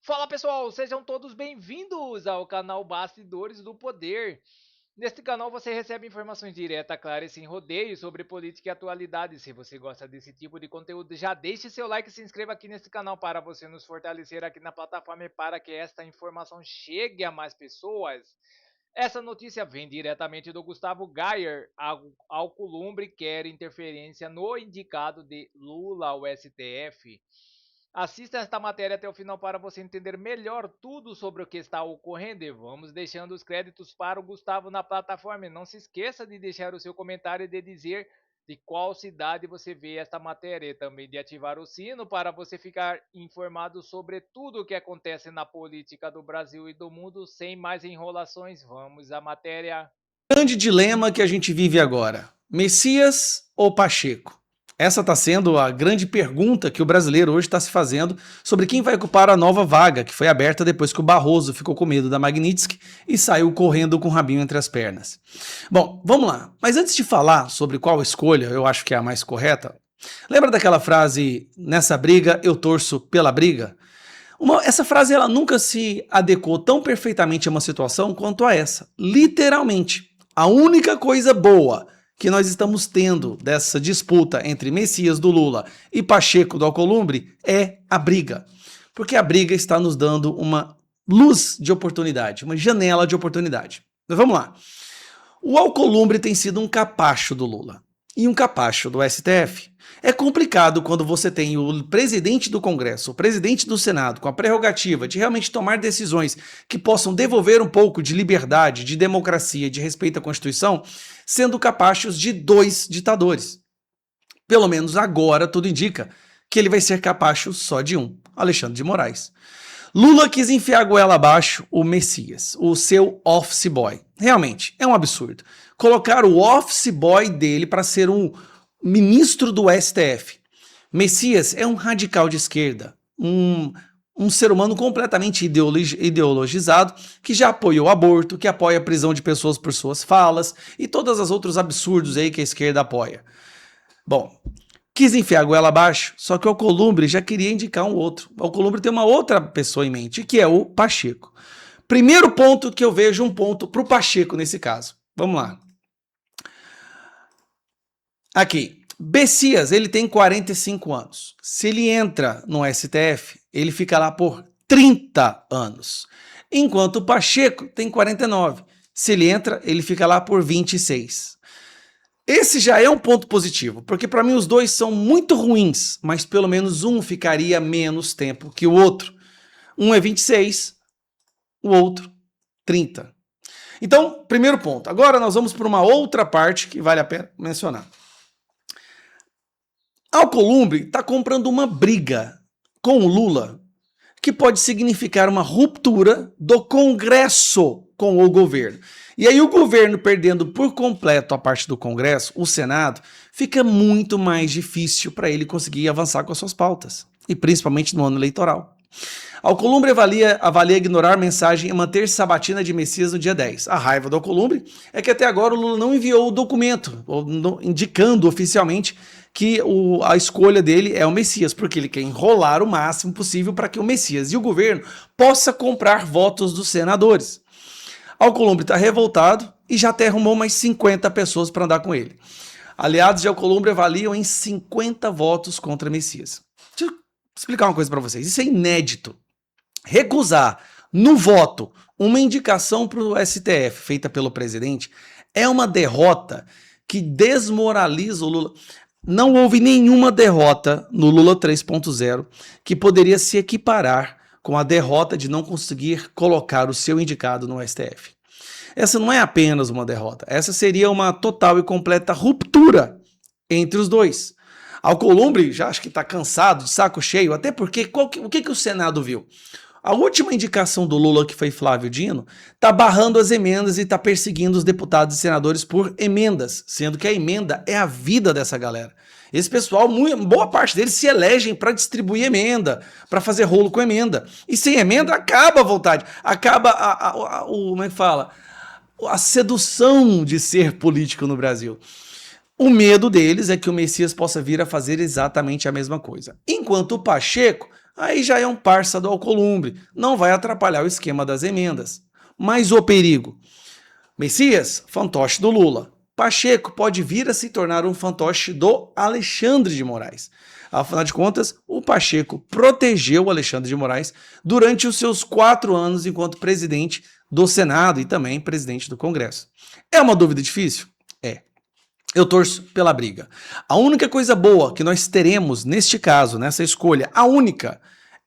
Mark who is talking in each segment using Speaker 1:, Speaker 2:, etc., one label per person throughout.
Speaker 1: Fala pessoal, sejam todos bem-vindos ao canal Bastidores do Poder. Neste canal você recebe informações diretas, claras e sem rodeios sobre política e atualidade. Se você gosta desse tipo de conteúdo, já deixe seu like e se inscreva aqui nesse canal para você nos fortalecer aqui na plataforma e para que esta informação chegue a mais pessoas. Essa notícia vem diretamente do Gustavo Gayer. Alcolumbre quer interferência no indicado de Lula ao STF. Assista esta matéria até o final para você entender melhor tudo sobre o que está ocorrendo e vamos deixando os créditos para o Gustavo na plataforma. E não se esqueça de deixar o seu comentário e de dizer de qual cidade você vê esta matéria e também de ativar o sino para você ficar informado sobre tudo o que acontece na política do Brasil e do mundo. Sem mais enrolações, vamos à matéria.
Speaker 2: Grande dilema que a gente vive agora: Messias ou Pacheco? Essa está sendo a grande pergunta que o brasileiro hoje está se fazendo sobre quem vai ocupar a nova vaga que foi aberta depois que o Barroso ficou com medo da Magnitsky e saiu correndo com o rabinho entre as pernas. Bom, vamos lá. Mas antes de falar sobre qual escolha eu acho que é a mais correta, lembra daquela frase: nessa briga eu torço pela briga? Essa frase ela nunca se adequou tão perfeitamente a uma situação quanto a essa. Literalmente, a única coisa boa que nós estamos tendo dessa disputa entre Messias do Lula e Pacheco do Alcolumbre é a briga. Porque a briga está nos dando uma luz de oportunidade, uma janela de oportunidade. Mas vamos lá. O Alcolumbre tem sido um capacho do Lula e um capacho do STF. É complicado quando você tem o presidente do Congresso, o presidente do Senado, com a prerrogativa de realmente tomar decisões que possam devolver um pouco de liberdade, de democracia, de respeito à Constituição, sendo capachos de dois ditadores. Pelo menos agora tudo indica que ele vai ser capacho só de um, Alexandre de Moraes. Lula quis enfiar a goela abaixo o Messias, o seu office boy. Realmente, é um absurdo. Colocar o office boy dele para ser um ministro do STF. Messias é um radical de esquerda, um ser humano completamente ideologizado, que já apoiou o aborto, que apoia a prisão de pessoas por suas falas e todos os outros absurdos aí que a esquerda apoia. Bom, quis enfiar a goela abaixo, só que o Alcolumbre já queria indicar um outro. O Alcolumbre tem uma outra pessoa em mente, que é o Pacheco. Primeiro ponto que eu vejo um ponto para o Pacheco nesse caso. Vamos lá. Aqui, Messias, ele tem 45 anos. Se ele entra no STF, ele fica lá por 30 anos. Enquanto o Pacheco tem 49. Se ele entra, ele fica lá por 26. Esse já é um ponto positivo, porque para mim os dois são muito ruins, mas pelo menos um ficaria menos tempo que o outro. Um é 26, o outro 30. Então, primeiro ponto. Agora nós vamos para uma outra parte que vale a pena mencionar. Alcolumbre está comprando uma briga com o Lula que pode significar uma ruptura do Congresso com o governo. E aí o governo perdendo por completo a parte do Congresso, o Senado, fica muito mais difícil para ele conseguir avançar com as suas pautas, e principalmente no ano eleitoral. Alcolumbre avalia ignorar mensagem e manter sabatina de Messias no dia 10. A raiva do Alcolumbre é que até agora o Lula não enviou o documento, indicando oficialmente que a escolha dele é o Messias, porque ele quer enrolar o máximo possível para que o Messias e o governo possa comprar votos dos senadores. Alcolumbre está revoltado e já até arrumou mais 50 pessoas para andar com ele. Aliados de Alcolumbre avaliam em 50 votos contra Messias. Deixa eu explicar uma coisa para vocês. Isso é inédito. Recusar no voto uma indicação para o STF feita pelo presidente é uma derrota que desmoraliza o Lula. Não houve nenhuma derrota no Lula 3.0 que poderia se equiparar com a derrota de não conseguir colocar o seu indicado no STF. Essa não é apenas uma derrota, essa seria uma total e completa ruptura entre os dois. Alcolumbre já acho que está cansado, de saco cheio, até porque o que o Senado viu? A última indicação do Lula, que foi Flávio Dino, está barrando as emendas e está perseguindo os deputados e senadores por emendas, sendo que a emenda é a vida dessa galera. Esse pessoal, boa parte deles se elegem para distribuir emenda, para fazer rolo com emenda. E sem emenda acaba a vontade, acaba como é que fala? A sedução de ser político no Brasil. O medo deles é que o Messias possa vir a fazer exatamente a mesma coisa. Enquanto o Pacheco aí já é um parça do Alcolumbre, não vai atrapalhar o esquema das emendas. Mas o perigo: Messias, fantoche do Lula. Pacheco pode vir a se tornar um fantoche do Alexandre de Moraes. Afinal de contas, o Pacheco protegeu o Alexandre de Moraes durante os seus 4 anos enquanto presidente do Senado e também presidente do Congresso. É uma dúvida difícil? É. Eu torço pela briga. A única coisa boa que nós teremos neste caso, nessa escolha, a única,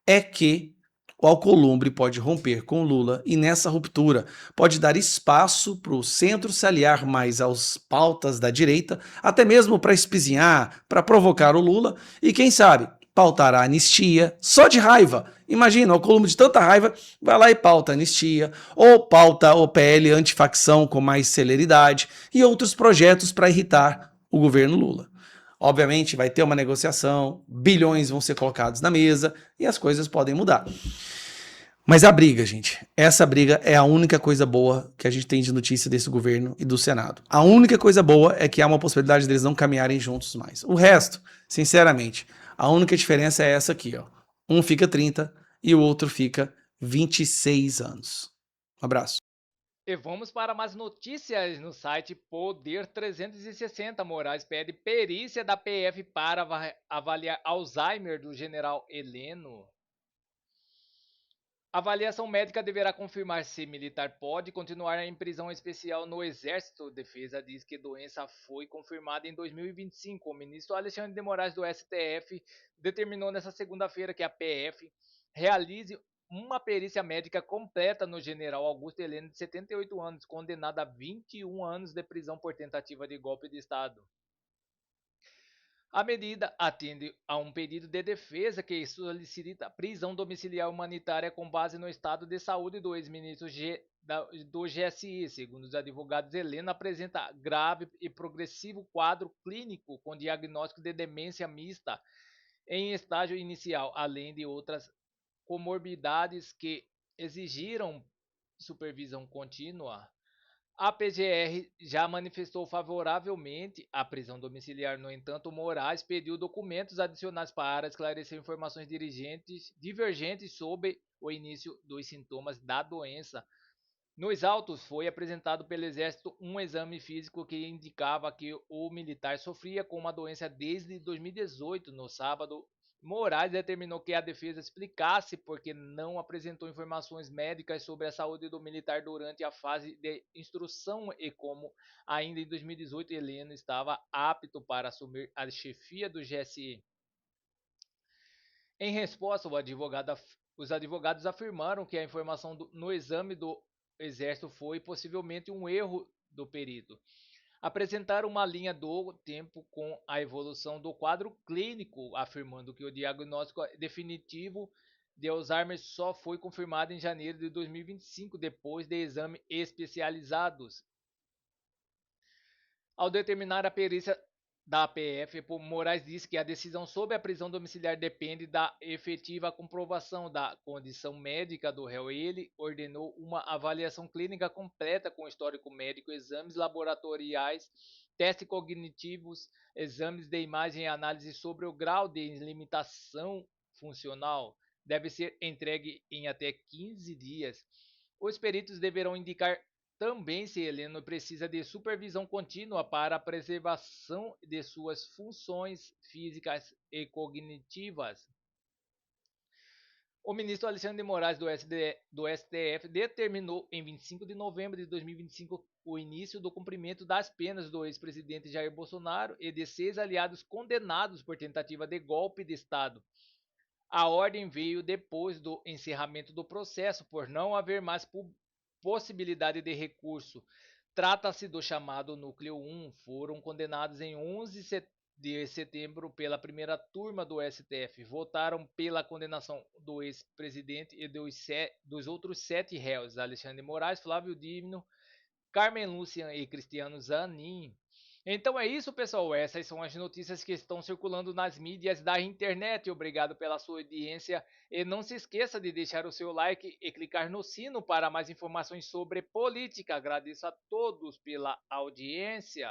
Speaker 2: é que o Alcolumbre pode romper com Lula e nessa ruptura pode dar espaço para o centro se aliar mais às pautas da direita, até mesmo para espizinhar, para provocar o Lula e quem sabe pautar a anistia só de raiva. Imagina, o Alcolumbre de tanta raiva vai lá e pauta a anistia, ou pauta o PL antifacção com mais celeridade e outros projetos para irritar o governo Lula. Obviamente vai ter uma negociação, bilhões vão ser colocados na mesa e as coisas podem mudar. Mas a briga, gente, essa briga é a única coisa boa que a gente tem de notícia desse governo e do Senado. A única coisa boa é que há uma possibilidade deles não caminharem juntos mais. O resto, sinceramente, a única diferença é essa aqui, ó. Um fica 30 e o outro fica 26 anos. Um abraço.
Speaker 1: E vamos para mais notícias no site Poder 360. Moraes pede perícia da PF para avaliar Alzheimer do general Heleno. A avaliação médica deverá confirmar se militar pode continuar em prisão especial no Exército. Defesa diz que doença foi confirmada em 2025. O ministro Alexandre de Moraes do STF determinou nesta segunda-feira que a PF realize uma perícia médica completa no general Augusto Heleno, de 78 anos, condenado a 21 anos de prisão por tentativa de golpe de Estado. A medida atende a um pedido de defesa que solicita prisão domiciliar humanitária com base no estado de saúde do ex-ministro do GSI. Segundo os advogados, Helena apresenta grave e progressivo quadro clínico com diagnóstico de demência mista em estágio inicial, além de outras comorbidades que exigiram supervisão contínua. A PGR já manifestou favoravelmente a prisão domiciliar. No entanto, Moraes pediu documentos adicionais para esclarecer informações divergentes sobre o início dos sintomas da doença. Nos autos, foi apresentado pelo Exército um exame físico que indicava que o militar sofria com uma doença desde 2018. No sábado, Moraes determinou que a defesa explicasse por que não apresentou informações médicas sobre a saúde do militar durante a fase de instrução e como, ainda em 2018, Heleno estava apto para assumir a chefia do GSI. Em resposta, os advogados afirmaram que a informação no exame do Exército foi possivelmente um erro do perito. Apresentaram uma linha do tempo com a evolução do quadro clínico, afirmando que o diagnóstico definitivo de Alzheimer só foi confirmado em janeiro de 2025, depois de exames especializados. Ao determinar a perícia da PF, Moraes disse que a decisão sobre a prisão domiciliar depende da efetiva comprovação da condição médica do réu. Ele ordenou uma avaliação clínica completa com histórico médico, exames laboratoriais, testes cognitivos, exames de imagem e análise sobre o grau de limitação funcional. Deve ser entregue em até 15 dias. Os peritos deverão indicar também se Heleno precisa de supervisão contínua para a preservação de suas funções físicas e cognitivas. O ministro Alexandre de Moraes do STF determinou em 25 de novembro de 2025 o início do cumprimento das penas do ex-presidente Jair Bolsonaro e de 6 aliados condenados por tentativa de golpe de Estado. A ordem veio depois do encerramento do processo, por não haver mais possibilidade de recurso. Trata-se do chamado Núcleo 1. Foram condenados em 11 de setembro pela primeira turma do STF. Votaram pela condenação do ex-presidente e dos outros 7 réus: Alexandre de Moraes, Flávio Dino, Carmen Lúcia e Cristiano Zanin. Então é isso, pessoal. Essas são as notícias que estão circulando nas mídias da internet. Obrigado pela sua audiência e não se esqueça de deixar o seu like e clicar no sino para mais informações sobre política. Agradeço a todos pela audiência.